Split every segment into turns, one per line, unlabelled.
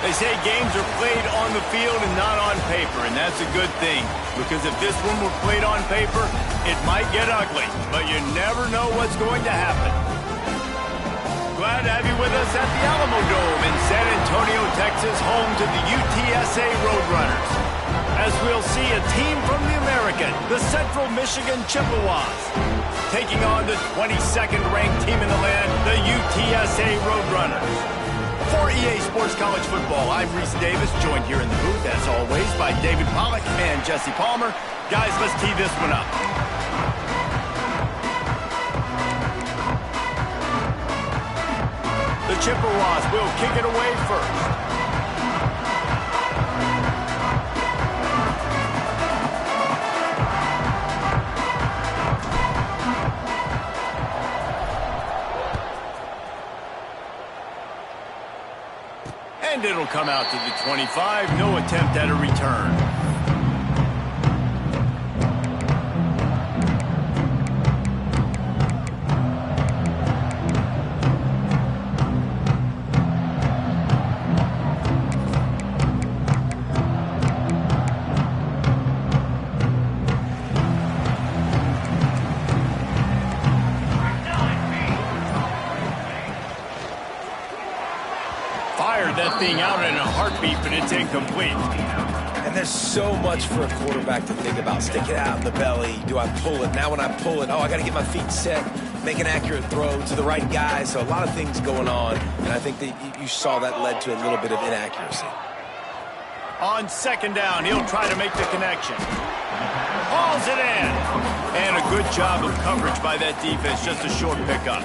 They say games are played on the field and not on paper, and that's a good thing, because if this one were played on paper, it might get ugly, but you never know what's going to happen. Glad to have you with us at the Alamo Dome in San Antonio, Texas, home to the UTSA Roadrunners. As we'll see a team from the American, the Central Michigan Chippewas, taking on the 22nd ranked team in the land, the UTSA Roadrunners. For EA Sports College Football, I'm Reese Davis, joined here in the booth, as always, by David Pollack and Jesse Palmer. Guys, let's tee this one up. The Chippewas will kick it away first. And it'll come out to the 25. No attempt at a return. That thing out in a heartbeat, but it's incomplete.
And there's so much for a quarterback to think about. Stick it out in the belly. Do I pull it? Now when I pull it, oh, I got to get my feet set, make an accurate throw to the right guy. So a lot of things going on, and I think that you saw that led to a little bit of inaccuracy.
On second down, he'll try to make the connection. Hauls it in. And a good job of coverage by that defense, just a short pickup.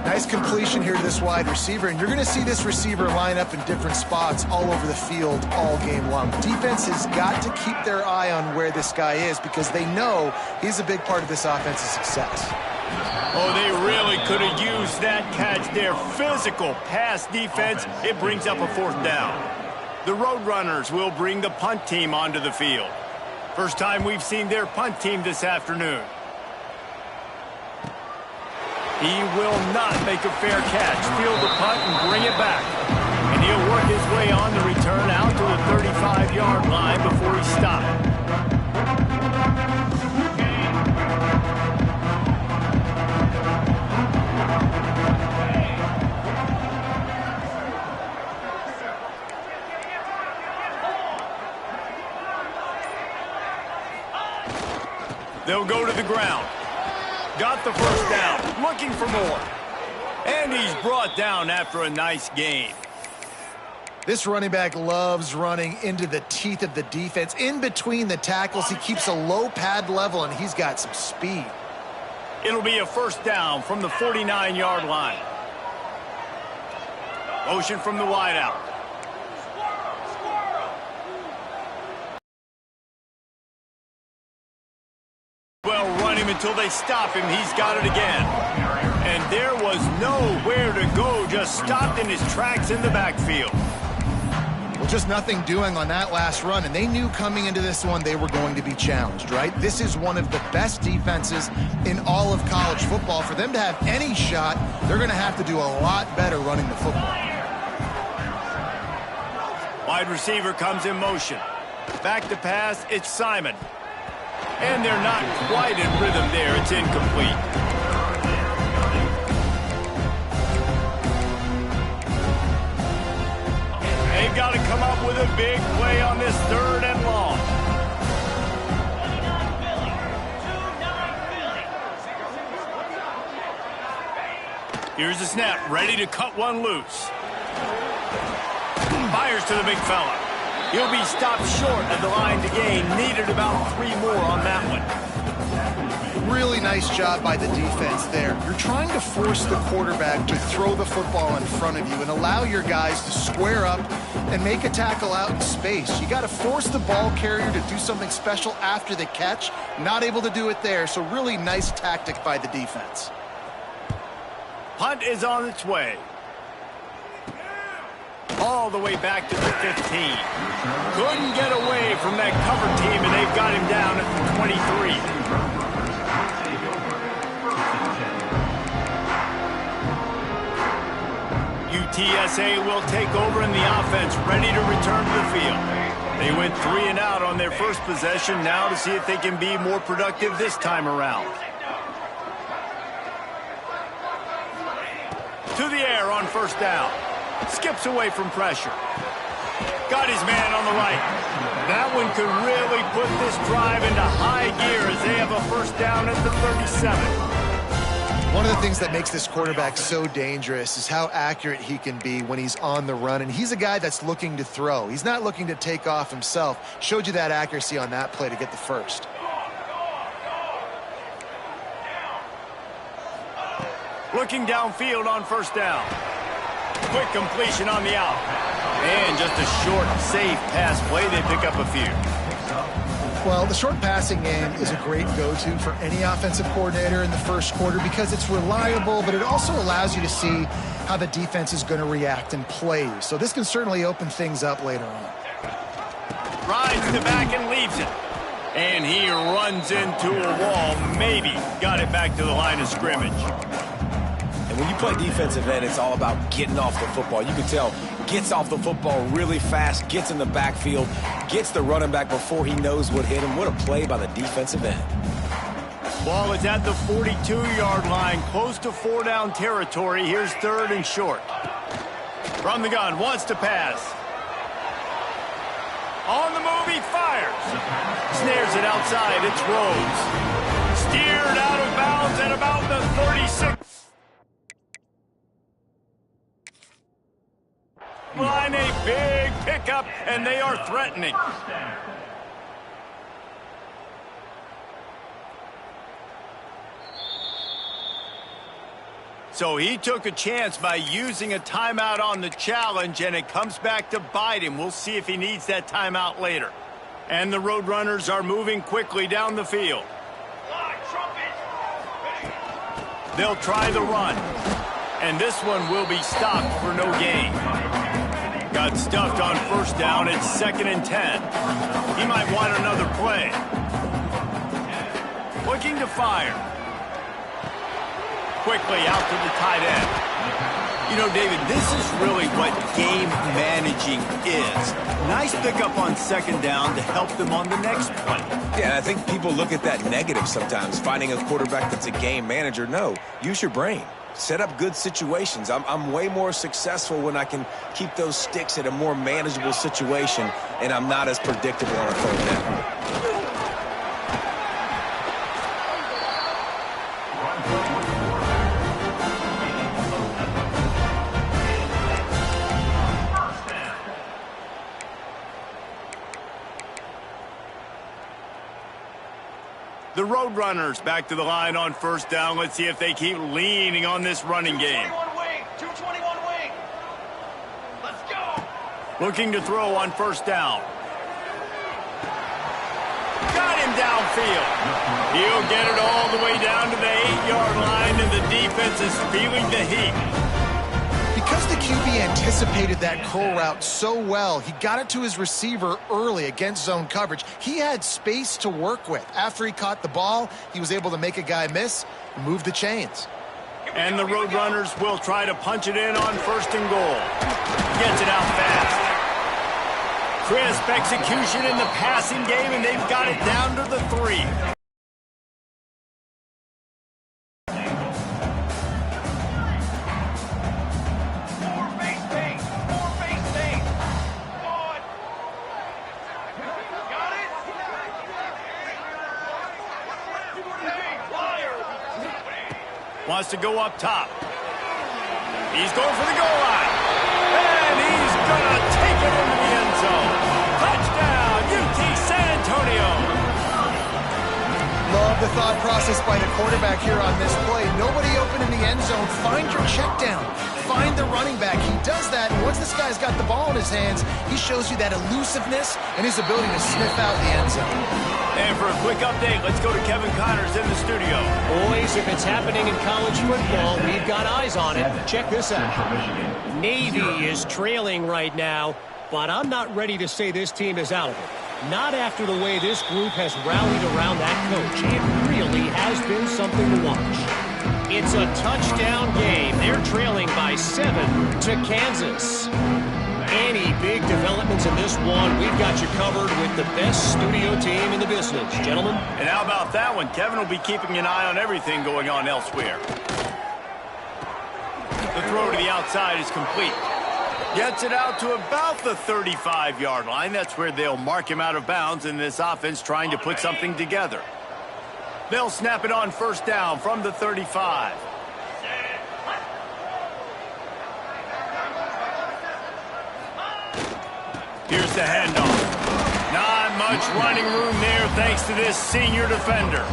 Nice completion here to this wide receiver, and you're going to see this receiver line up in different spots all over the field all game long. Defense has got to keep their eye on where this guy is because they know he's a big part of this offense's success.
Oh, they really could have used that catch there. Physical pass defense. It brings up a fourth down. The Roadrunners will bring the punt team onto the field. First time we've seen their punt team this afternoon. He will not make a fair catch. Field the punt and bring it back. And he'll work his way on the return out to the 35-yard line before he stopped. They'll go to the ground. Got the first down, looking for more. And he's brought down after a nice gain.
This running back loves running into the teeth of the defense. In between the tackles, he keeps a low pad level, and he's got some speed.
It'll be a first down from the 49-yard line. Motion from the wideout. Well, run him until they stop him. He's got it again. And there was nowhere to go, just stopped in his tracks in the backfield.
Well, just nothing doing on that last run, and they knew coming into this one they were going to be challenged, right? This is one of the best defenses in all of college football. For them to have any shot, they're going to have to do a lot better running the football.
Wide receiver comes in motion. Back to pass, it's Simon. And they're not quite in rhythm there. It's incomplete. They've got to come up with a big play on this 3rd and long. Here's the snap, ready to cut one loose. Fires to the big fella. He'll be stopped short of the line to gain. Needed about 3 more on that one.
Really nice job by the defense there. You're trying to force the quarterback to throw the football in front of you and allow your guys to square up and make a tackle out in space. You got to force the ball carrier to do something special after the catch. Not able to do it there, so really nice tactic by the defense.
Punt is on its way. All the way back to the 15. Couldn't get away from that cover team, and they've got him down at the 23. UTSA will take over in the offense, ready to return to the field. They went 3 and out on their first possession, now to see if they can be more productive this time around. To the air on first down. Skips away from pressure. Got his man on the right. That one could really put this drive into high gear as they have a first down at the 37.
One of the things that makes this quarterback so dangerous is how accurate he can be when he's on the run. And he's a guy that's looking to throw. He's not looking to take off himself. Showed you that accuracy on that play to get the first.
Looking downfield on first down. Quick completion on the out. And just a short, safe pass play. They pick up a few.
Well, the short passing game is a great go-to for any offensive coordinator in the first quarter because it's reliable, but it also allows you to see how the defense is going to react and play. So this can certainly open things up later on.
Rides to the back and leaves it. And he runs into a wall. Maybe got it back to the line of scrimmage.
And when you play defensive end, it's all about getting off the football. You can tell, gets off the football really fast, gets in the backfield, gets the running back before he knows what hit him. What a play by the defensive end.
Ball is at the 42-yard line, close to 4-down territory. Here's 3rd and short. From the gun, wants to pass. On the move, he fires. Snares it outside, it's Rhodes. Steered out of bounds at about the 36. Line, a big pickup, and they are threatening. So he took a chance by using a timeout on the challenge, and it comes back to bite him. We'll see if he needs that timeout later. And the Roadrunners are moving quickly down the field. They'll try the run, and this one will be stopped for no gain. Got stuffed on first down. It's 2nd and 10. He might want another play. Looking to fire. Quickly out to the tight end. You know, David, this is really what game managing is. Nice pickup on 2nd down to help them on the next play.
Yeah, and I think people look at that negative sometimes, finding a quarterback that's a game manager. No, use your brain. Set up good situations. I'm way more successful when I can keep those sticks at a more manageable situation, and I'm not as predictable on a 3rd down.
The Roadrunners back to the line on first down. Let's see if they keep leaning on this running game.
221 wing. Let's go.
Looking to throw on first down. Got him downfield. He'll get it all the way down to the 8-yard line, and the defense is feeling the heat.
Because the QB anticipated that curl route so well, he got it to his receiver early against zone coverage. He had space to work with. After he caught the ball, he was able to make a guy miss and move the chains.
And the Roadrunners will try to punch it in on 1st and goal. Gets it out fast. Crisp execution in the passing game, and they've got it down to the 3. Wants to go up top. He's going for the goal line. And he's going to take it into the end zone. Touchdown, UT San Antonio.
Love the thought process by the quarterback here on this play. Nobody open in the end zone. Find your check down. Find the running back. He does that, and once this guy's got the ball in his hands, he shows you that elusiveness and his ability to sniff out the end zone.
And for a quick update, let's go to Kevin Connors in the studio.
Boys, if it's happening in college football, we've got eyes on it. Check this out. Navy is trailing right now, but I'm not ready to say this team is out of it. Not after the way this group has rallied around that coach. It really has been something to watch. It's a touchdown game. They're trailing by 7 to Kansas. Any big developments in this one, we've got you covered with the best studio team in the business, gentlemen.
And how about that one? Kevin will be keeping an eye on everything going on elsewhere. The throw to the outside is complete. Gets it out to about the 35-yard line. That's where they'll mark him out of bounds in this offense trying to put something together. They'll snap it on first down from the 35. Here's the handoff. Not much running room there thanks to this senior defender.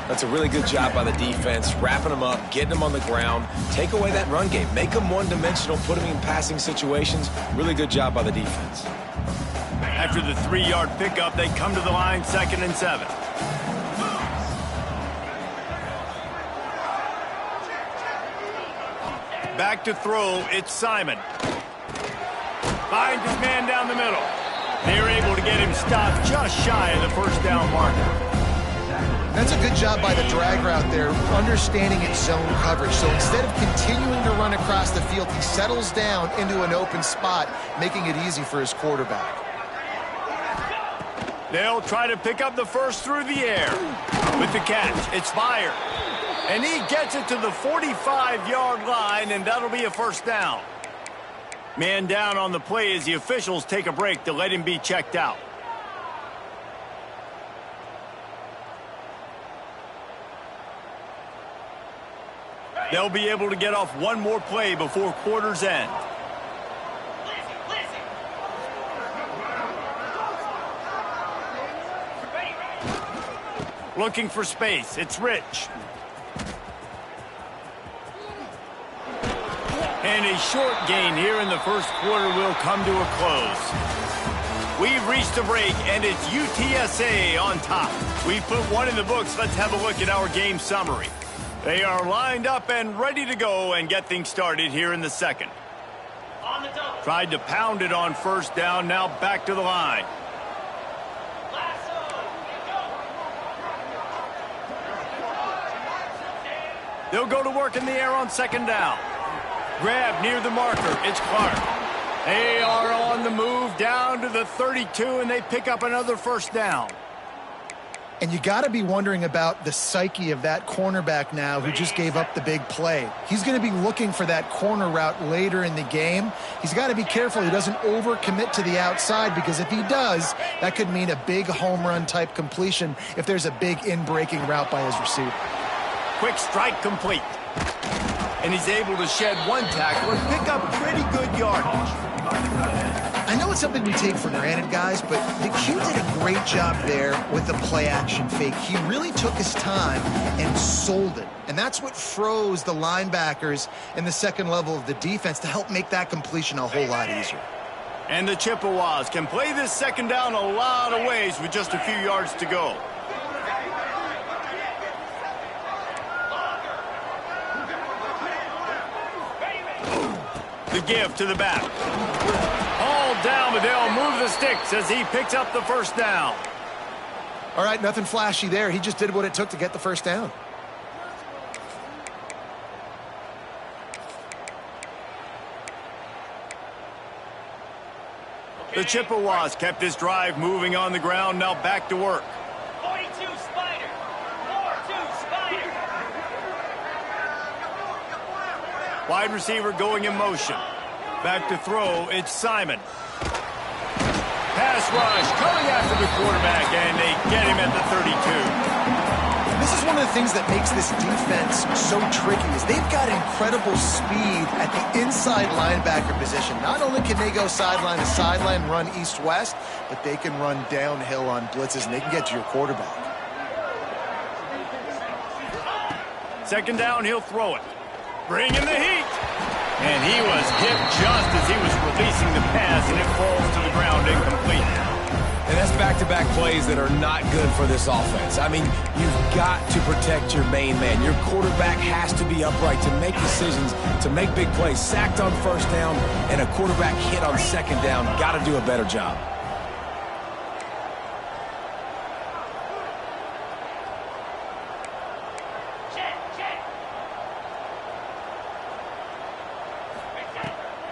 That's a really good job by the defense, wrapping them up, getting them on the ground, take away that run game, make them one-dimensional, put them in passing situations. Really good job by the defense.
After the 3-yard pickup, they come to the line 2nd and 7. Back to throw, it's Simon. Finds his man down the middle. They're able to get him stopped just shy of the first down marker.
That's a good job by the drag route there, understanding its zone coverage. So instead of continuing to run across the field, he settles down into an open spot, making it easy for his quarterback.
They'll try to pick up the first through the air. With the catch, it's fired. And he gets it to the 45-yard line, and that'll be a first down. Man down on the play as the officials take a break to let him be checked out. They'll be able to get off one more play before quarter's end. Looking for space. It's Rich. And a short gain here in the first quarter will come to a close. We've reached a break, and it's UTSA on top. We've put one in the books. Let's have a look at our game summary. They are lined up and ready to go and get things started here in the second. Tried to pound it on first down, now back to the line. They'll go to work in the air on second down. Grab near the marker. It's Clark. They are on the move down to the 32, and they pick up another first down.
And you got to be wondering about the psyche of that cornerback now who just gave up the big play. He's going to be looking for that corner route later in the game. He's got to be careful he doesn't overcommit to the outside, because if he does, that could mean a big home run type completion if there's a big in-breaking route by his receiver.
Quick strike complete. And he's able to shed one tackle and pick up pretty good yardage.
I know it's something we take for granted, guys, but the Q did a great job there with the play-action fake. He really took his time and sold it. And that's what froze the linebackers in the second level of the defense to help make that completion a whole lot easier.
And the Chippewas can play this second down a lot of ways with just a few yards to go. The give to the back. All down, but they'll move the sticks as he picks up the first down.
All right, nothing flashy there. He just did what it took to get the first down.
The Chippewas kept this drive moving on the ground, now back to work.
42 Spider. 4-2 Spider.
Wide receiver going in motion. Back to throw, it's Simon. Pass rush coming after the quarterback, and they get him at the 32.
This this is one of the things that makes this defense so tricky is they've got incredible speed at the inside linebacker position. Not only can they go sideline to sideline, run east-west, but they can run downhill on blitzes, and they can get to your quarterback.
Second down, he'll throw it. Bring in the heat. And he was hit just as he was releasing the pass, and it falls to the ground incomplete.
And that's back-to-back plays that are not good for this offense. I mean, you've got to protect your main man. Your quarterback has to be upright to make decisions, to make big plays. Sacked on first down and a quarterback hit on second down. Got to do a better job.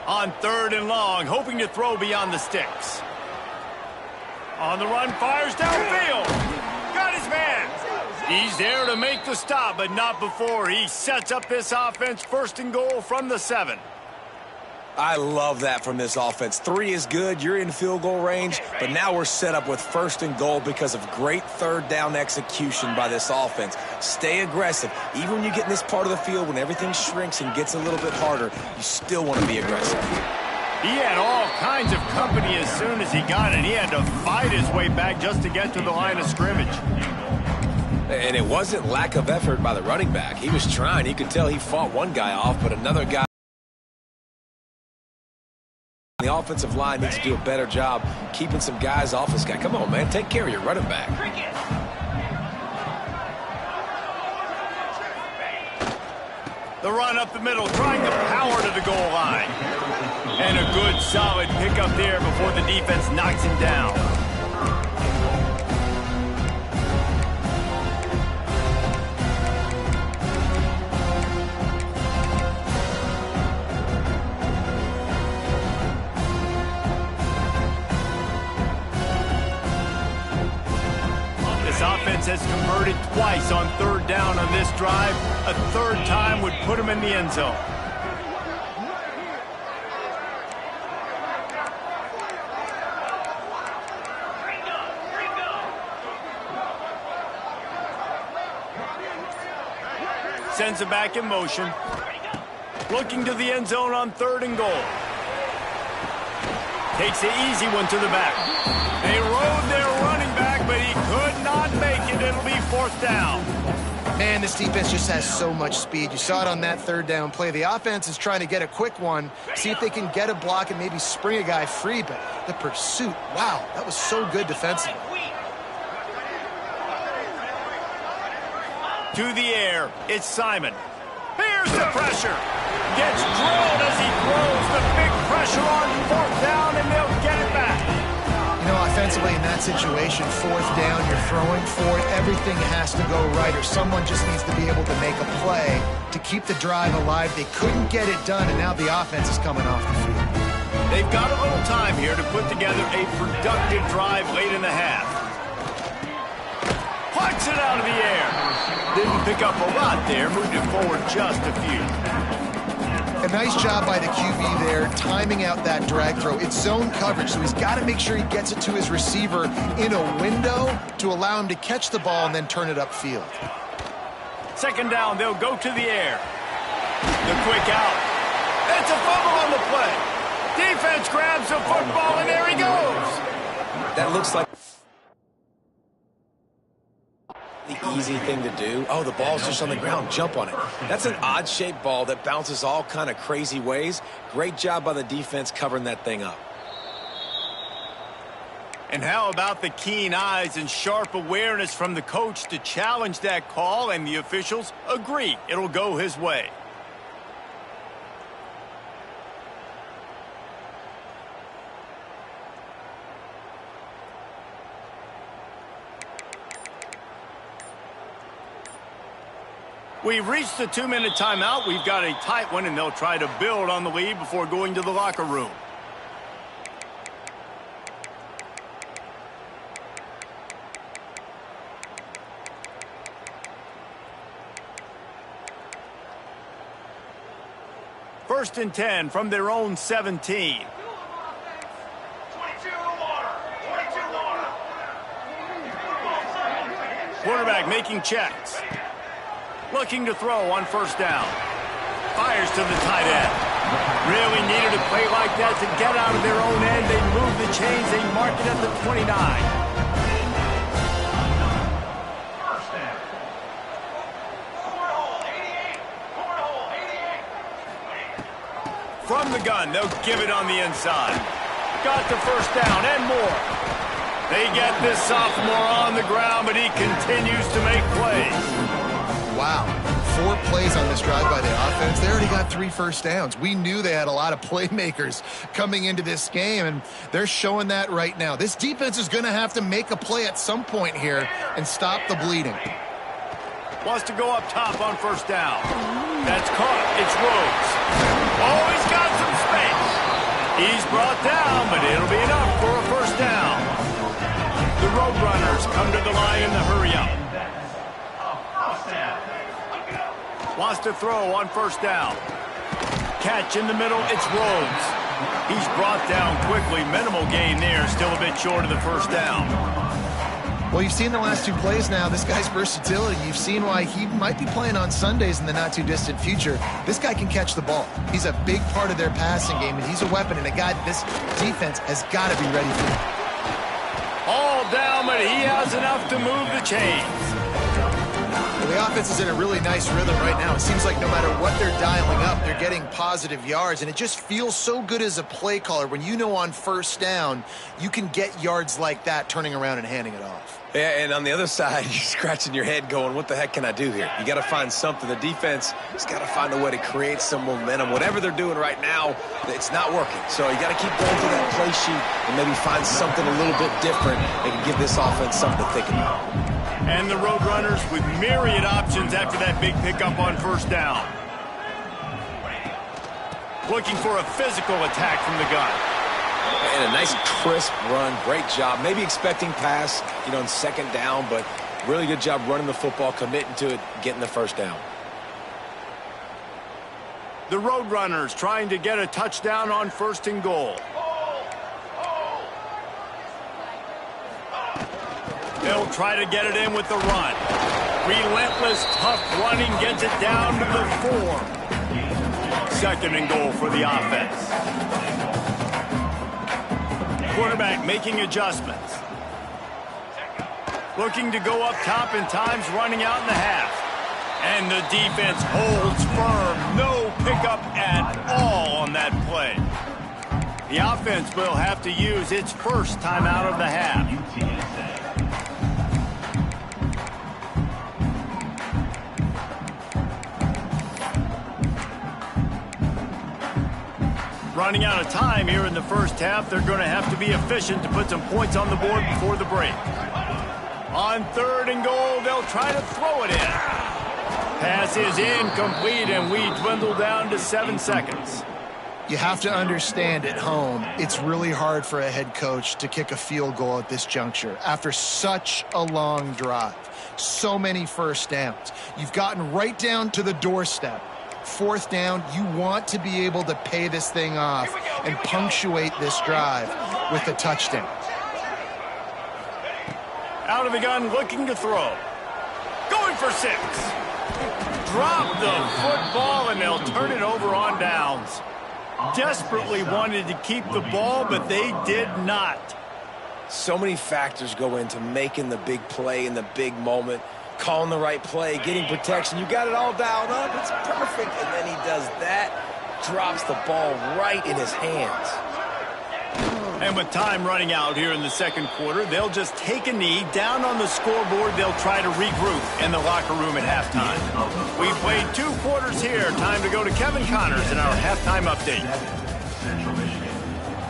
On third and long, hoping to throw beyond the sticks. On the run, fires downfield. Got his man. He's there to make the stop, but not before he sets up this offense. First and goal from the 7.
I love that from this offense. 3 is good. You're in field goal range, but now we're set up with first and goal because of great third down execution by this offense. Stay aggressive. Even when you get in this part of the field, when everything shrinks and gets a little bit harder, you still want to be aggressive.
He had all kinds of company as soon as he got it. He had to fight his way back just to get to the line of scrimmage.
And it wasn't lack of effort by the running back. He was trying. You could tell he fought one guy off, but another guy. The offensive line needs to do a better job keeping some guys off this guy. Come on, man. Take care of your running back.
The run up the middle, trying to power to the goal line. And a good, solid pickup there before the defense knocks him down. This offense has converted twice on third down on this drive. A third time would put him in the end zone. Sends it back in motion. Looking to the end zone on third and goal. Takes the easy one to the back. They rode their running back, but he could not make it. It'll be fourth down.
Man, this defense just has so much speed. You saw it on that third down play. The offense is trying to get a quick one, see if they can get a block and maybe spring a guy free, but the pursuit, wow, that was so good defensively.
To the air, it's Simon. Here's the pressure. Gets drilled as he throws the big pressure on fourth down, and they'll get it back.
You know, offensively in that situation, fourth down, you're throwing for it. Everything has to go right, or someone just needs to be able to make a play to keep the drive alive. They couldn't get it done, and now the offense is coming off the field.
They've got a little time here to put together a productive drive late in the half. Plucks it out of the air. Didn't pick up a lot there, moved it forward just a few.
A nice job by the QB there, timing out that drag throw. It's zone coverage, so he's got to make sure he gets it to his receiver in a window to allow him to catch the ball and then turn it upfield.
Second down, they'll go to the air. The quick out. It's a fumble on the play. Defense grabs the football, and there he goes.
That looks like the easy thing to do. Oh, the ball's just on the ground. Jump on it. That's an odd-shaped ball that bounces all kind of crazy ways. Great job by the defense covering that thing up.
And how about the keen eyes and sharp awareness from the coach to challenge that call, and the officials agree it'll go his way. We've reached the 2-minute timeout. We've got a tight one, and they'll try to build on the lead before going to the locker room. First and 10 from their own 17. Quarterback quarterback making checks. Looking to throw on first down. Fires to the tight end. Really needed a play like that to get out of their own end. They move the chains. They mark it at the 29. From the gun, they'll give it on the inside. Got the first down and more. They get this sophomore on the ground, but he continues to make plays.
Wow. 4 plays on this drive by the offense. They already got 3 first downs. We knew they had a lot of playmakers coming into this game, and they're showing that right now. This defense is going to have to make a play at some point here and stop the bleeding.
Wants to go up top on first down. That's caught. It's Rhodes. Oh, he's got some space. He's brought down, but it'll be enough for a first down. The Roadrunners come to the line in the hurry-up. Wants to throw on first down. Catch in the middle. It's Rhodes. He's brought down quickly. Minimal gain there. Still a bit short of the first down.
Well, you've seen the last 2 plays now. This guy's versatility. You've seen why he might be playing on Sundays in the not-too-distant future. This guy can catch the ball. He's a big part of their passing game, and he's a weapon and a guy this defense has got to be ready for.
All down, but he has enough to move the chains.
Well, the offense is in a really nice rhythm right now. It seems like no matter what they're dialing up, they're getting positive yards, and it just feels so good as a play caller when you know on first down you can get yards like that turning around and handing it off.
Yeah, and on the other side, you're scratching your head going, what the heck can I do here? You got to find something. The defense has got to find a way to create some momentum. Whatever they're doing right now, it's not working. So you got to keep going through that play sheet and maybe find something a little bit different that can give this offense something to think about.
And the Roadrunners with myriad options after that big pickup on first down. Looking for a physical attack from the gun.
And a nice crisp run. Great job. Maybe expecting pass, on second down, but really good job running the football, committing to it, getting the first down.
The Roadrunners trying to get a touchdown on first and goal. They'll try to get it in with the run. Relentless, tough running gets it down to the 4. Second and goal for the offense. Quarterback making adjustments. Looking to go up top in times, running out in the half. And the defense holds firm. No pickup at all on that play. The offense will have to use its first time out of the half. Running out of time here in the first half. They're going to have to be efficient to put some points on the board before the break. On third and goal, they'll try to throw it in. Pass is incomplete, and we dwindle down to 7 seconds.
You have to understand at home, it's really hard for a head coach to kick a field goal at this juncture after such a long drive. So many first downs. You've gotten right down to the doorstep. Fourth down, you want to be able to pay this thing off and punctuate this drive with a touchdown.
Out of the gun, looking to throw. Going for 6. Drop the football, and they'll turn it over on downs. Desperately wanted to keep the ball, but they did not.
So many factors go into making the big play in the big moment. Calling the right play, getting protection. You got it all dialed up. It's perfect. And then he does that, drops the ball right in his hands.
And with time running out here in the second quarter, they'll just take a knee. Down on the scoreboard, they'll try to regroup in the locker room at halftime. We've played 2 quarters here. Time to go to Kevin Connors in our halftime update.
Central Michigan,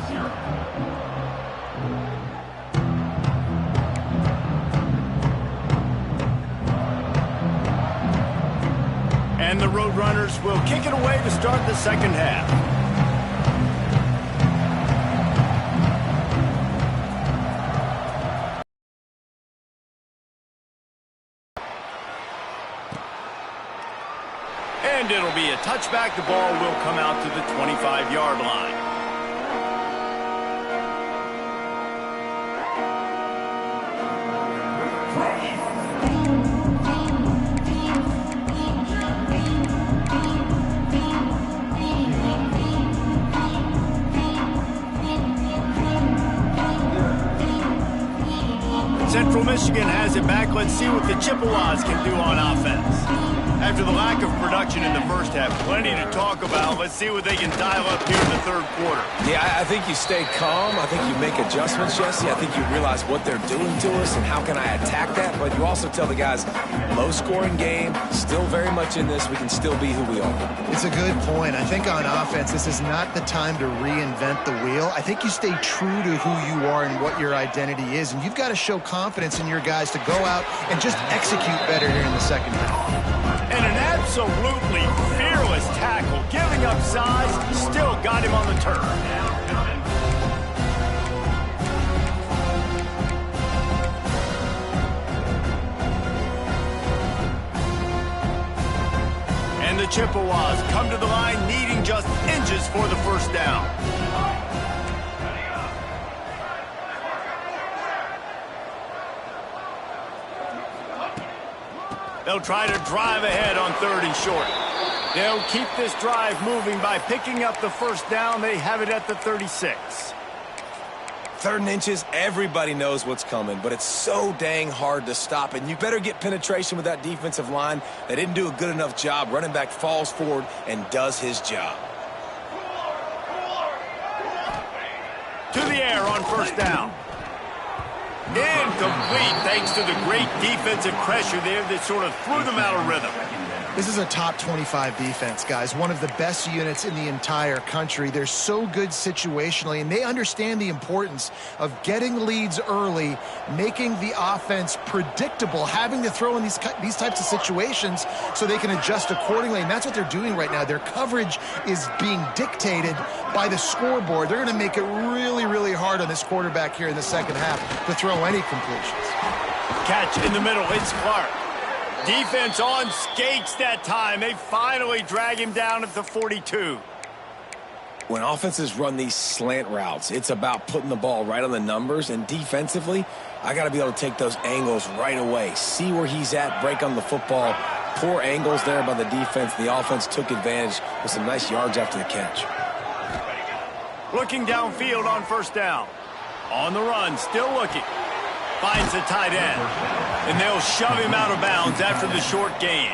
0.
And the Roadrunners will kick it away to start the second half. And it'll be a touchback. The ball will come out to the 25-yard line. Michigan has it back. Let's see what the Chippewas can do on offense. After the lack of production in the first half, plenty to talk about. Let's see what they can dial up here in the third quarter.
Yeah, I think you stay calm. I think you make adjustments, Jesse. I think you realize what they're doing to us and how can I attack that. But you also tell the guys, low-scoring game, still very much in this. We can still be who we are.
It's a good point. I think on offense, this is not the time to reinvent the wheel. I think you stay true to who you are and what your identity is. And you've got to show confidence in your guys to go out and just execute better here in the second half.
And an absolutely fearless tackle, giving up size, still got him on the turn. And the Chippewas come to the line needing just inches for the first down. They'll try to drive ahead on 3rd and short. They'll keep this drive moving by picking up the first down. They have it at the 36.
3rd and inches, everybody knows what's coming, but it's so dang hard to stop. And you better get penetration with that defensive line. They didn't do a good enough job. Running back falls forward and does his job.
To the air on first down. Incomplete thanks to the great defensive pressure there that sort of threw them out of rhythm.
This is a top 25 defense, guys. One of the best units in the entire country. They're so good situationally, and they understand the importance of getting leads early, making the offense predictable, having to throw in these types of situations so they can adjust accordingly, and that's what they're doing right now. Their coverage is being dictated by the scoreboard. They're going to make it really, really hard on this quarterback here in the second half to throw any completions.
Catch in the middle. It's Clark. Defense on skates that time. They finally drag him down at the 42.
When offenses run these slant routes, it's about putting the ball right on the numbers. And defensively, I got to be able to take those angles right away. See where he's at, break on the football. Poor angles there by the defense. The offense took advantage with some nice yards after the catch.
Looking downfield on first down. On the run, still looking. Finds the tight end. And they'll shove him out of bounds after the short gain.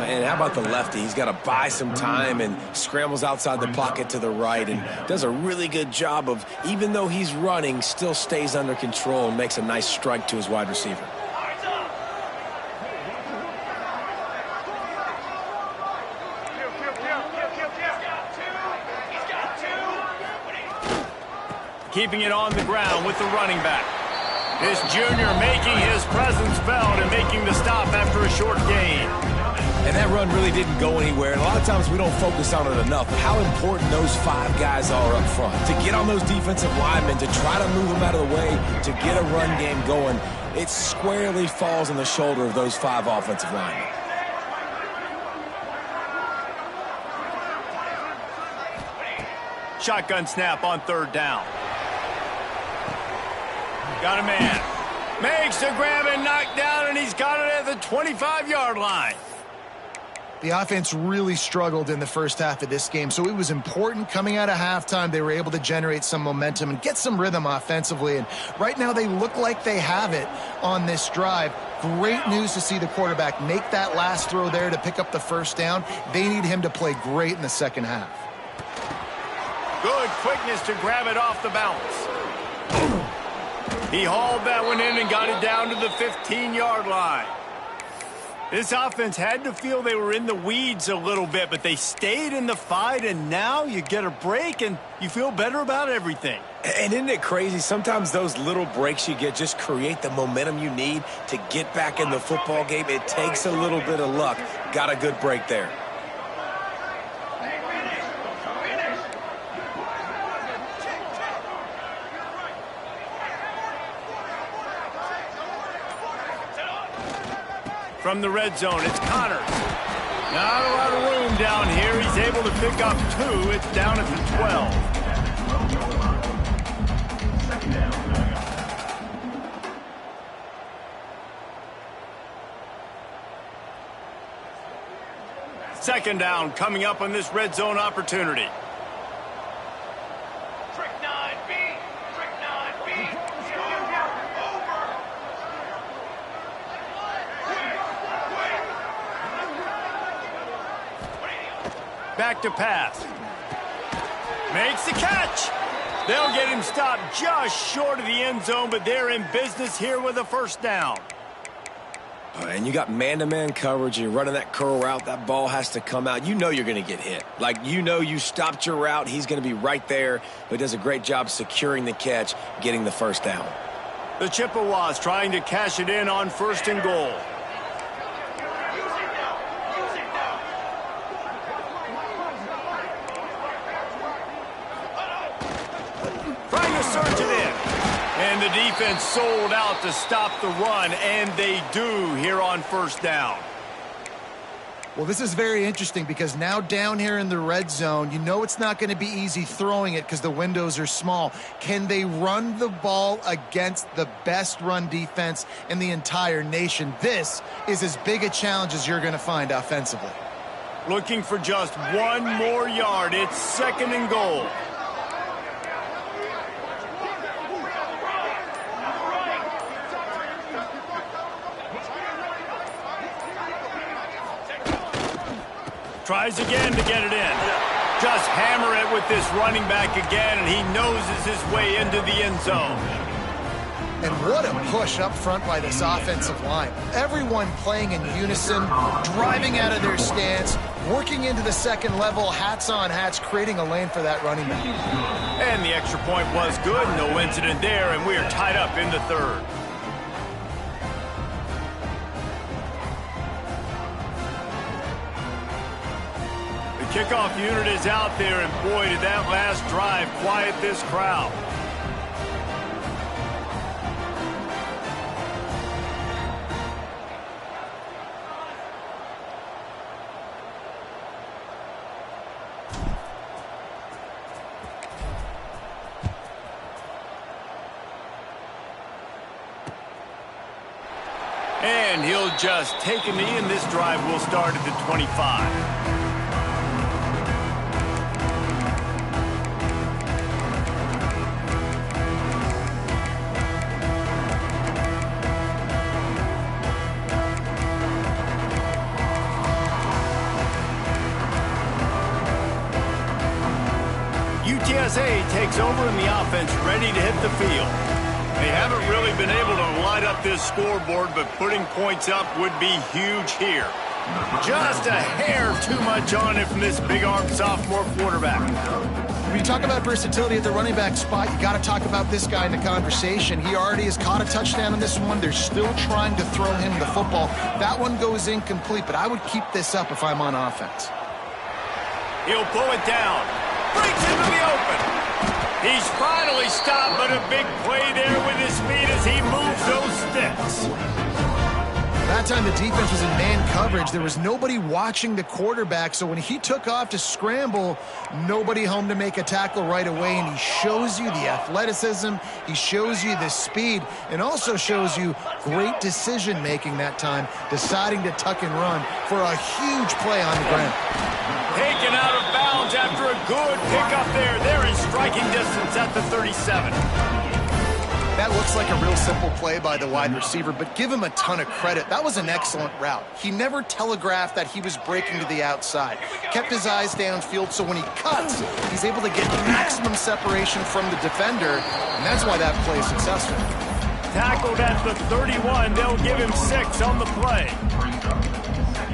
And how about the lefty? He's got to buy some time and scrambles outside the pocket to the right and does a really good job of, even though he's running, still stays under control and makes a nice strike to his wide receiver.
Keeping it on the ground with the running back. This junior making his presence felt and making the stop after a short gain.
And that run really didn't go anywhere. And a lot of times we don't focus on it enough. How important those 5 guys are up front. To get on those defensive linemen, to try to move them out of the way, to get a run game going, it squarely falls on the shoulder of those 5 offensive linemen.
Shotgun snap on 3rd down. Got a man. Makes the grab and knock down, and he's got it at the 25-yard line.
The offense really struggled in the first half of this game, so it was important coming out of halftime. They were able to generate some momentum and get some rhythm offensively, and right now they look like they have it on this drive. Great news to see the quarterback make that last throw there to pick up the first down. They need him to play great in the second half.
Good quickness to grab it off the bounce. He hauled that one in and got it down to the 15-yard line. This offense had to feel they were in the weeds a little bit, but they stayed in the fight, and now you get a break and you feel better about everything.
And isn't it crazy? Sometimes those little breaks you get just create the momentum you need to get back in the football game. It takes a little bit of luck. Got a good break there.
From the red zone, it's Connors. Not a lot of room down here. He's able to pick up 2. It's down at the 12. Second down coming up on this red zone opportunity. back to pass. Makes the catch. They'll get him stopped just short of the end zone, but they're in business here with a first down.
And you got man-to-man coverage, and you're running that curl route, that ball has to come out. You know you're going to get hit. Like, you know you stopped your route, he's going to be right there. He does a great job securing the catch, getting the first down.
The Chippewas trying to cash it in on 1st and goal. Trying to surge it in. And the defense sold out to stop the run, and they do here on 1st down.
Well, this is very interesting because now down here in the red zone, you know it's not going to be easy throwing it because the windows are small. Can they run the ball against the best run defense in the entire nation? This is as big a challenge as you're going to find offensively.
Looking for just 1 more yard. It's 2nd and goal. Tries again to get it in. Just hammer it with this running back again, and he noses his way into the end zone.
And what a push up front by this offensive line. Everyone playing in unison, driving out of their stance, working into the second level, hats on hats, creating a lane for that running back.
And the extra point was good. No incident there, and we are tied up in the 3rd. Kickoff unit is out there, and boy, did that last drive quiet this crowd. And he'll just take a knee, and this drive will start at the 25. UTSA takes over in the offense, ready to hit the field. They haven't really been able to light up this scoreboard, but putting points up would be huge here. Just a hair too much on it from this big-armed sophomore quarterback.
When you talk about versatility at the running back spot, you got to talk about this guy in the conversation. He already has caught a touchdown on this one. They're still trying to throw him the football. That one goes incomplete, but I would keep this up if I'm on offense.
He'll pull it down. Breaks into the open. He's finally stopped, but a big play there with his feet as he moves those sticks.
That time the defense was in man coverage. There was nobody watching the quarterback, so when he took off to scramble, nobody home to make a tackle right away, and he shows you the athleticism, he shows you the speed, and also shows you great decision-making that time, deciding to tuck and run for a huge play on the ground.
Taken out of bounds after a good pickup there. They're in striking distance at the 37.
That looks like a real simple play by the wide receiver, but give him a ton of credit. That was an excellent route. He never telegraphed that he was breaking to the outside. Kept his eyes downfield, so when he cuts, he's able to get maximum separation from the defender, and that's why that play is successful.
Tackled at the 31. They'll give him 6 on the play.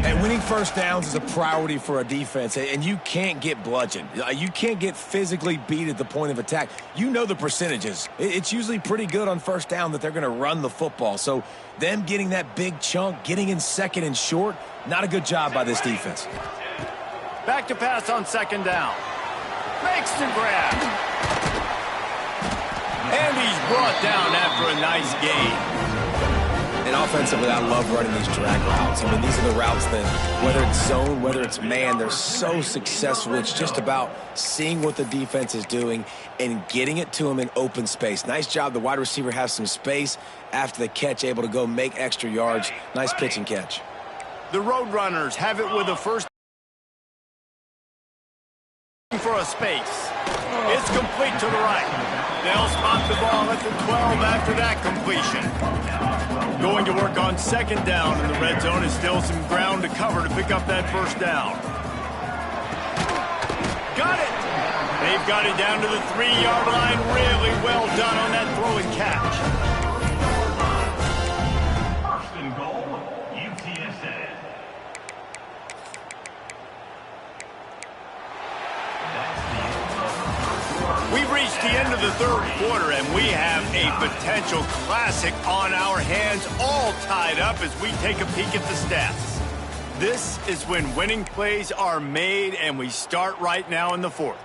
And winning first downs is a priority for a defense, and you can't get bludgeoned. You can't get physically beat at the point of attack. You know the percentages. It's usually pretty good on first down that they're going to run the football. So them getting that big chunk, getting in second and short, not a good job by this defense.
Back to pass on 2nd down. Makes the grab. And he's brought down after a nice gain.
And offensively, I love running these drag routes. I mean, these are the routes that, whether it's zone, whether it's man, they're so successful. It's just about seeing what the defense is doing and getting it to them in open space. Nice job. The wide receiver has some space after the catch, able to go make extra yards. Nice pitch and catch.
The Roadrunners have it with a first for a space. It's complete to the right. They'll spot the ball at the 12 after that completion. Going to work on 2nd down in the red zone is still some ground to cover to pick up that first down. got it. They've got it down to the 3-yard line. Really well done on that throw and catch.
First and goal, UTSA.
We've reached the end of the third quarter, and we have a potential classic on our hands, all tied up as we take a peek at the stats. This is when winning plays are made, and we start right now in the fourth.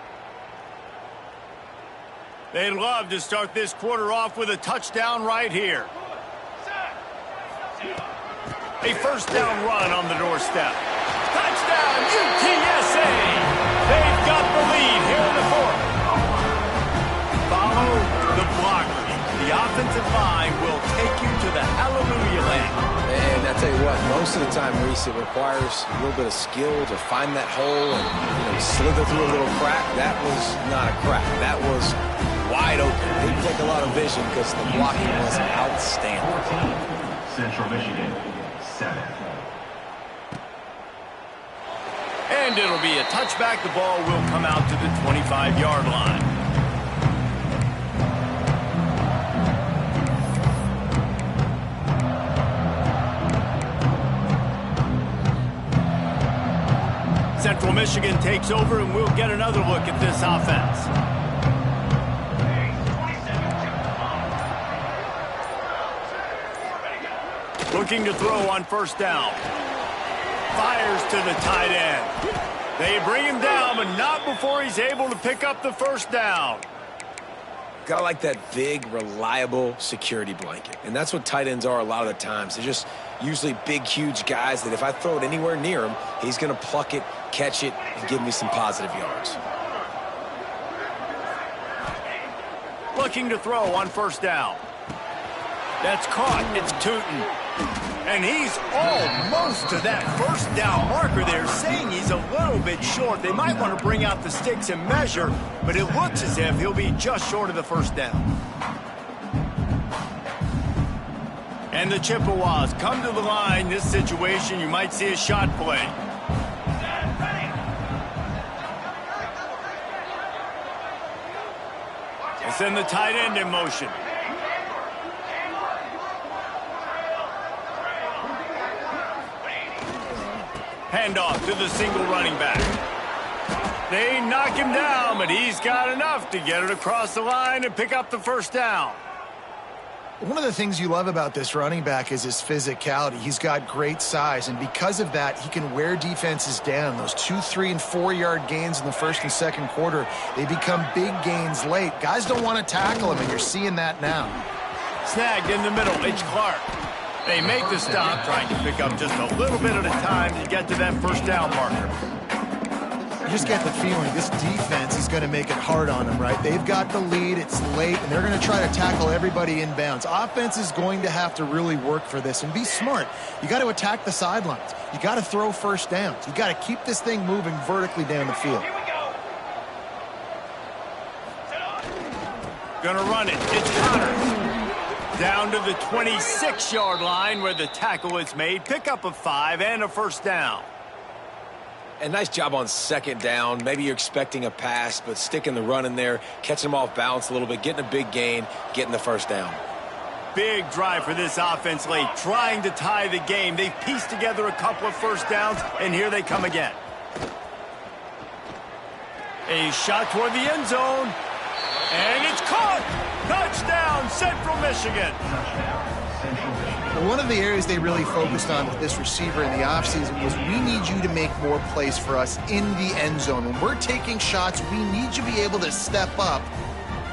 They'd love to start this quarter off with a touchdown right here. A first down run on the doorstep. Touchdown, UTSA! They've got the lead here in the fourth. Follow the blockers. The offensive line will take you to the hallelujah land.
And I tell you what, most of the time, Reese, it requires a little bit of skill to find that hole and slither through a little crack. That was not a crack. That was wide open. It didn't take a lot of vision because the blocking was outstanding.
14, Central Michigan, 7.
And it'll be a touchback. The ball will come out to the 25-yard line. Central Michigan takes over, and we'll get another look at this offense. Looking to throw on first down. Fires to the tight end. They bring him down, but not before he's able to pick up the first down.
Gotta like that big, reliable security blanket. And that's what tight ends are a lot of the times. They're just usually big, huge guys that if I throw it anywhere near him, he's going to pluck it, catch it, and give me some positive yards.
Looking to throw on first down. That's caught. It's Tootin. And he's almost to that first down marker there, saying he's a little bit short. They might want to bring out the sticks and measure, but it looks as if he'll be just short of the first down. And the Chippewas come to the line. This situation, you might see a shot play. They send the tight end in motion. Handoff to the single running back. They knock him down, but he's got enough to get it across the line and pick up the first down.
One of the things you love about this running back is his physicality. He's got great size, and because of that, he can wear defenses down. Those 2, 3, and 4-yard gains in the first and second quarter, they become big gains late. Guys don't want to tackle him, and you're seeing that now.
Snagged in the middle, H. Clark. They make the stop, trying to pick up just a little bit at a time to get to that first down marker.
You just get the feeling this defense is going to make it hard on them, right? They've got the lead, it's late, and they're going to try to tackle everybody inbounds. Offense is going to have to really work for this and be smart. You got to attack the sidelines. You got to throw first downs. You got to keep this thing moving vertically down the field.
Gonna run it. It's Connors. Down to the 26-yard line where the tackle is made. Pick up a 5 and a first down.
And nice job on second down. Maybe you're expecting a pass, but sticking the run in there, catching them off balance a little bit, getting a big gain, getting the first down.
Big drive for this offense late, trying to tie the game. They've pieced together a couple of first downs, and here they come again. A shot toward the end zone, and it's caught! Touchdown, Central Michigan!
One of the areas they really focused on with this receiver in the offseason was we need you to make more plays for us in the end zone. When we're taking shots, we need you to be able to step up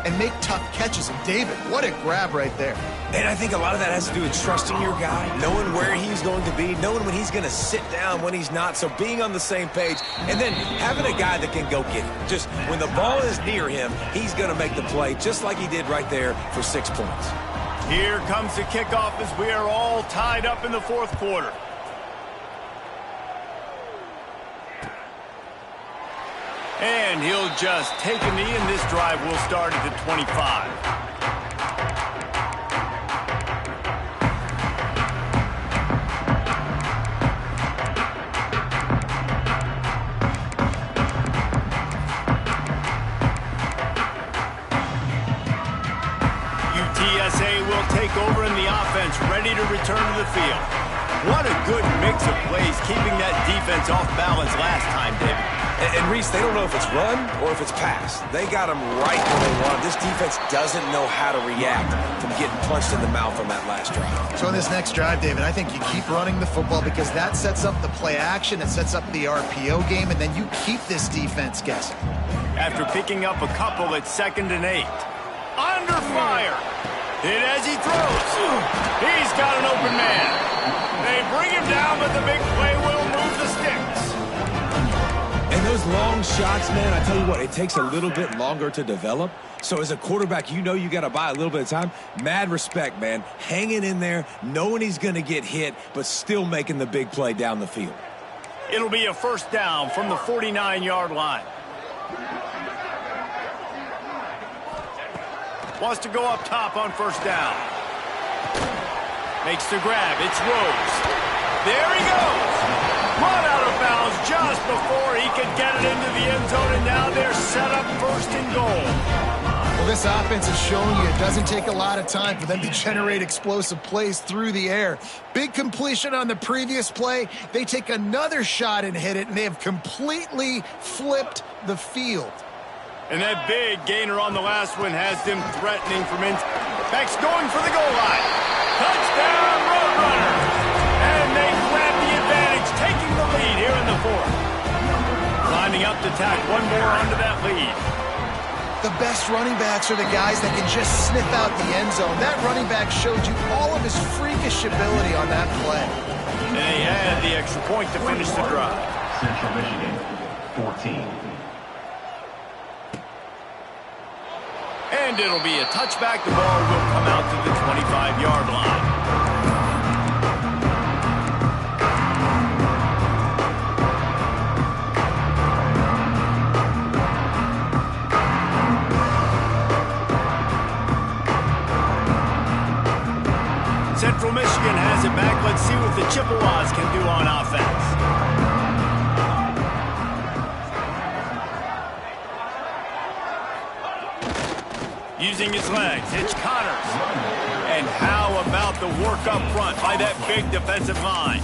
and make tough catches. And David, what a grab right there.
And I think a lot of that has to do with trusting your guy, knowing where he's going to be, knowing when he's going to sit down, when he's not, so being on the same page, and then having a guy that can go get it. Just when the ball is near him, he's going to make the play, just like he did right there for 6 points.
Here comes the kickoff as we are all tied up in the fourth quarter. And he'll just take a knee, and this drive will start at the 25. return to the field. What a good mix of plays, keeping that defense off balance last time, David.
And Reese, they don't know if it's run or if it's pass. They got them right where they want them. This defense doesn't know how to react from getting punched in the mouth on that last drive.
So in this next drive, David, I think you keep running the football because that sets up the play action, it sets up the RPO game, and then you keep this defense guessing.
After picking up a couple at 2nd and 8. Under fire. Hit as he throws. He's got an open man. They bring him down, but the big play will move the sticks.
And those long shots, man, I tell you what, it takes a little bit longer to develop. So as a quarterback, you know you got to buy a little bit of time. Mad respect, man. Hanging in there, knowing he's going to get hit, but still making the big play down the field.
It'll be a first down from the 49-yard line. Wants to go up top on first down. Makes the grab. It's Rose. There he goes. Run out of bounds just before he could get it into the end zone, and now they're set up 1st and goal.
Well, this offense has shown you it doesn't take a lot of time for them to generate explosive plays through the air. Big completion on the previous play. They take another shot and hit it, and they have completely flipped the field.
And that big gainer on the last one has them threatening from inside. Beck's going for the goal line. Touchdown, Roadrunner. And they grab the advantage, taking the lead here in the 4th. Lining up to tack one more onto that lead.
The best running backs are the guys that can just sniff out the end zone. That running back showed you all of his freakish ability on that play.
And they had the extra point to finish the drive.
Central Michigan, 14.
And it'll be a touchback. The ball will come out to the 25-yard line. Central Michigan has it back. Let's see what the Chippewas can do on offense. Using his legs, it's Connors. And how about the work up front by that big defensive line?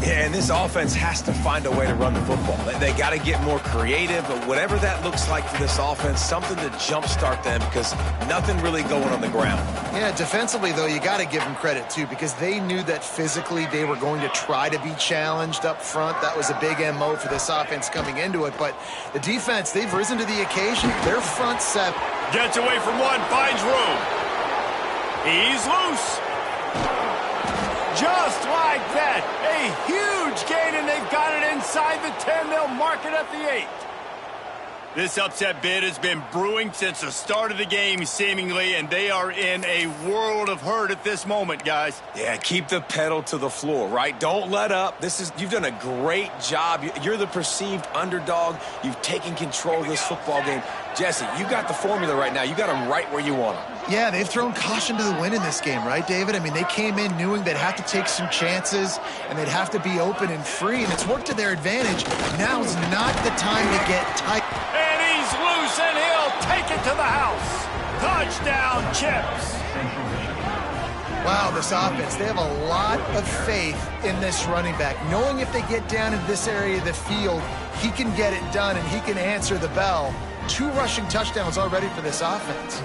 Yeah, and this offense has to find a way to run the football. They got to get more creative, but whatever that looks like for this offense, something to jumpstart them because nothing really going on the ground.
Yeah, defensively, though, you got to give them credit, too, because they knew that physically they were going to try to be challenged up front. That was a big MO for this offense coming into it. But the defense, they've risen to the occasion. Their front set
gets away from one, finds room. He's loose. Just like that. A huge gain, and they've got it inside the 10. They'll mark it at the 8. This upset bid has been brewing since the start of the game, seemingly, and they are in a world of hurt at this moment, guys.
Yeah, keep the pedal to the floor, right? Don't let up. You've done a great job. You're the perceived underdog. You've taken control of this football game. Jesse, you got the formula right now. You got them right where you want them.
Yeah, they've thrown caution to the wind in this game, right, David? I mean, they came in knowing they'd have to take some chances and they'd have to be open and free, and it's worked to their advantage. Now's not the time to get tight.
And he's loose, and he'll take it to the house. Touchdown, Chips.
Wow, this offense, they have a lot of faith in this running back, knowing if they get down in this area of the field, he can get it done and he can answer the bell. 2 rushing touchdowns already for this offense.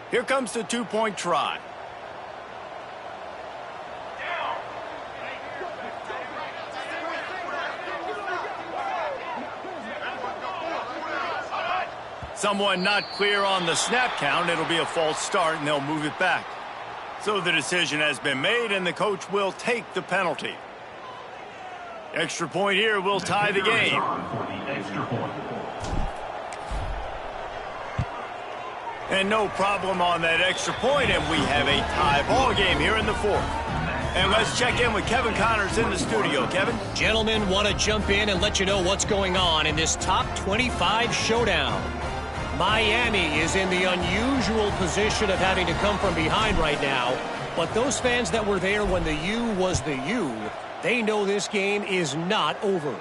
Here comes the 2-point try. Someone not clear on the snap count. It'll be a false start, and they'll move it back. So the decision has been made, and the coach will take the penalty. Extra point here will tie the game. And no problem on that extra point, and we have a tie ball game here in the 4th. And let's check in with Kevin Connors in the studio. Kevin?
Gentlemen, want to jump in and let you know what's going on in this top 25 showdown. Miami is in the unusual position of having to come from behind right now, But those fans that were there when the U was the U, they know this game is not over.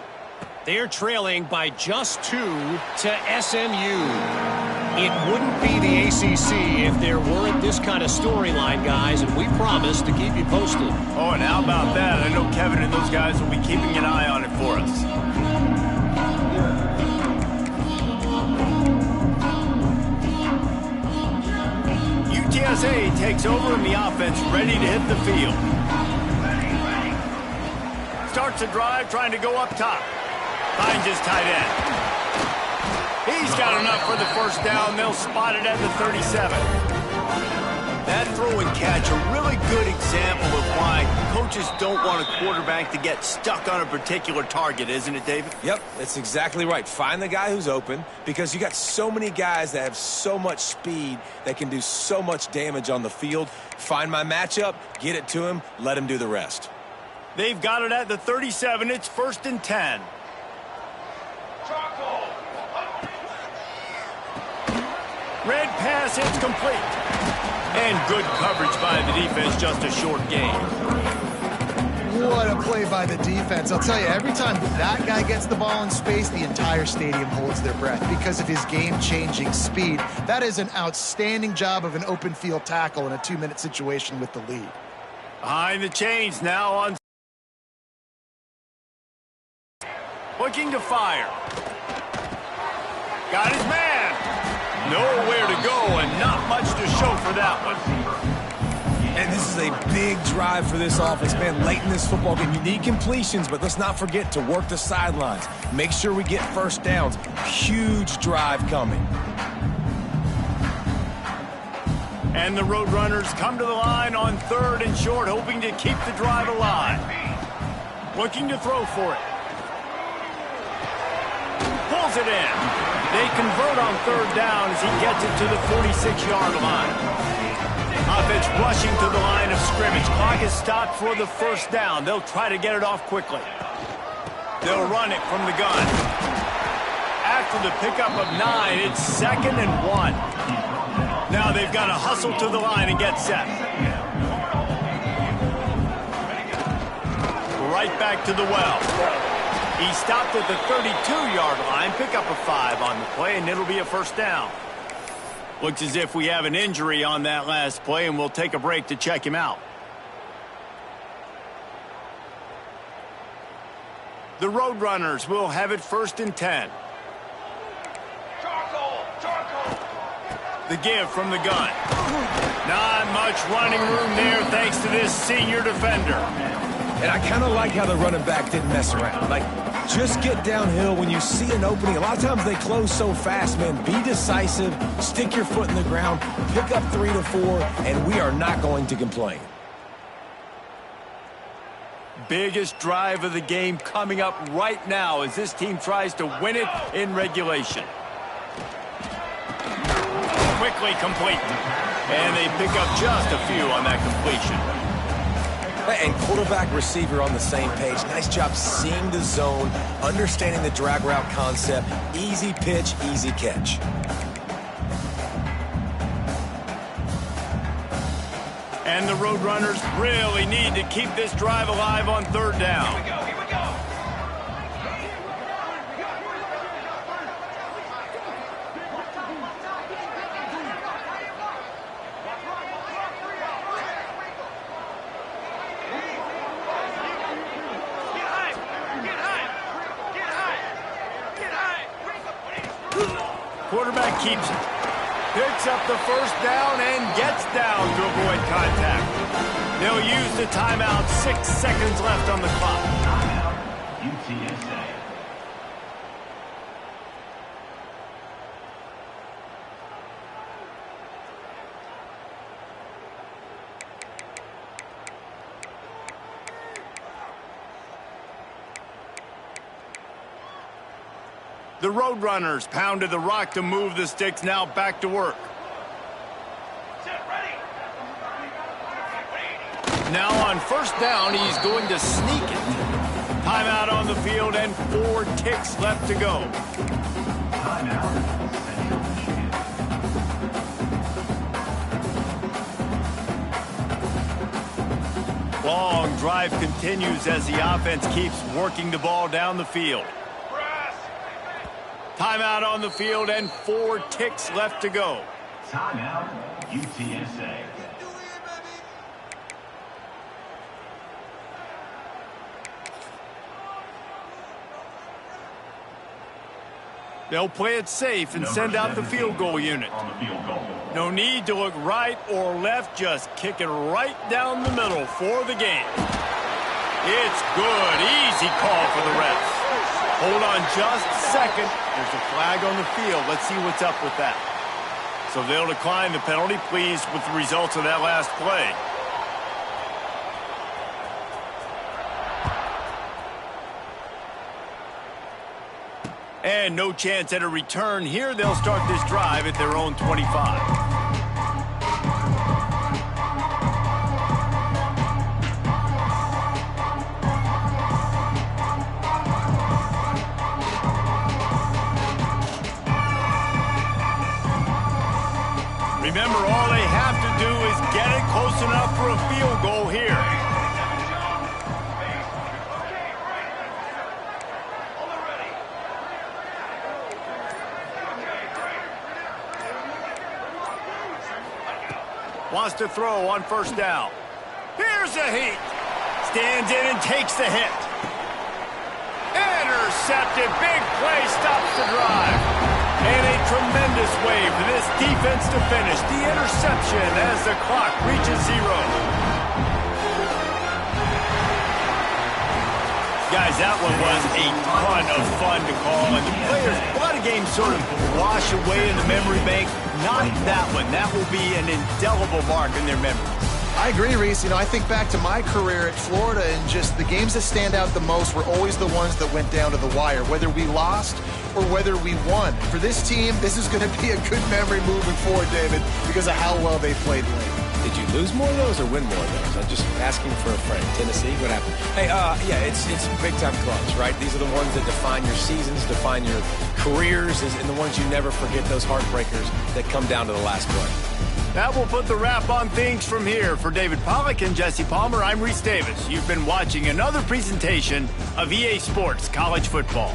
They're trailing by just 2 to SMU. It wouldn't be the ACC if there weren't this kind of storyline, guys, and we promise to keep you posted.
Oh, and how about that? I know Kevin and those guys will be keeping an eye on it for us. UTSA takes over in the offense, ready to hit the field. Starts a drive, trying to go up top. Finds his tight end. He's got enough for the first down. They'll spot it at the 37. That throw and catch, a really good example of why coaches don't want a quarterback to get stuck on a particular target, isn't it, David?
Yep, that's exactly right. Find the guy who's open, because you got so many guys that have so much speed that can do so much damage on the field. Find my matchup, get it to him, let him do the rest.
They've got it at the 37. It's 1st and 10. Red pass hits complete. And good coverage by the defense, just a short gain.
What a play by the defense. I'll tell you, every time that guy gets the ball in space, the entire stadium holds their breath because of his game-changing speed. That is an outstanding job of an open field tackle in a 2-minute situation with the lead.
Behind the chains now on. Looking to fire. Got his man. Nowhere to go and not much to show for that one.
And this is a big drive for this offense, man. Late in this football game, you need completions, but let's not forget to work the sidelines. Make sure we get first downs. Huge drive coming.
And the Roadrunners come to the line on 3rd and short, hoping to keep the drive alive. Looking to throw for it. Pulls it in. They convert on 3rd down as he gets it to the 46-yard line. Offense rushing to the line of scrimmage. Clock is stopped for the first down. They'll try to get it off quickly. They'll run it from the gun. After the pickup of 9, it's 2nd and 1. Now they've got to hustle to the line and get set. Right back to the well. He stopped at the 32-yard line, pick up a 5 on the play, and it'll be a first down. Looks as if we have an injury on that last play, and we'll take a break to check him out. The Roadrunners will have it 1st and 10. The give from the gun. Not much running room there thanks to this senior defender.
And I kind of like how the running back didn't mess around. Like, just get downhill when you see an opening. A lot of times they close so fast, man. Be decisive, stick your foot in the ground, pick up 3 to 4, and we are not going to complain.
Biggest drive of the game coming up right now as this team tries to win it in regulation. Quickly complete. And they pick up just a few on that completion.
And quarterback receiver on the same page. Nice job seeing the zone, understanding the drag route concept. Easy pitch, easy catch.
And the Roadrunners really need to keep this drive alive on 3rd down.
Here we go.
Quarterback keeps it. Picks up the first down and gets down to avoid contact. They'll use the timeout. 6 seconds left on the clock.
UTSA.
The Roadrunners pounded the rock to move the sticks, now back to work. Now on first down, he's going to sneak it. Timeout on the field and 4 ticks left to go. Long drive continues as the offense keeps working the ball down the field. Timeout on the field and 4 ticks left to go.
Timeout, UTSA.
They'll play it safe and send out the field goal unit. No need to look right or left, just kick it right down the middle for the game. It's good. Easy call for the refs. Hold on just a second. There's a flag on the field. Let's see what's up with that. So they'll decline the penalty. Pleased with the results of that last play. And no chance at a return here. They'll start this drive at their own 25. Remember, all they have to do is get it close enough for a field goal here. Wants to throw on first down. Here's a heat. Stands in and takes the hit. Intercepted. Big play stops the drive. And a tremendous way for this defense to finish the interception as the clock reaches 0. Guys, that one was a ton of fun to call, and the players, a lot of games sort of wash away in the memory bank. Not that one. That will be an indelible mark in their memory.
I agree, Reese. I think back to my career at Florida, and just the games that stand out the most were always the ones that went down to the wire, whether we lost or whether we won. For this team, this is going to be a good memory moving forward, David, because of how well they played late.
Did you lose more of those or win more of those? I'm just asking for a friend. Tennessee, what happened? Hey, yeah, it's big-time clubs, right? These are the ones that define your seasons, define your careers, and the ones you never forget, those heartbreakers that come down to the last play.
That will put the wrap on things from here. For David Pollack and Jesse Palmer, I'm Reese Davis. You've been watching another presentation of EA Sports College Football.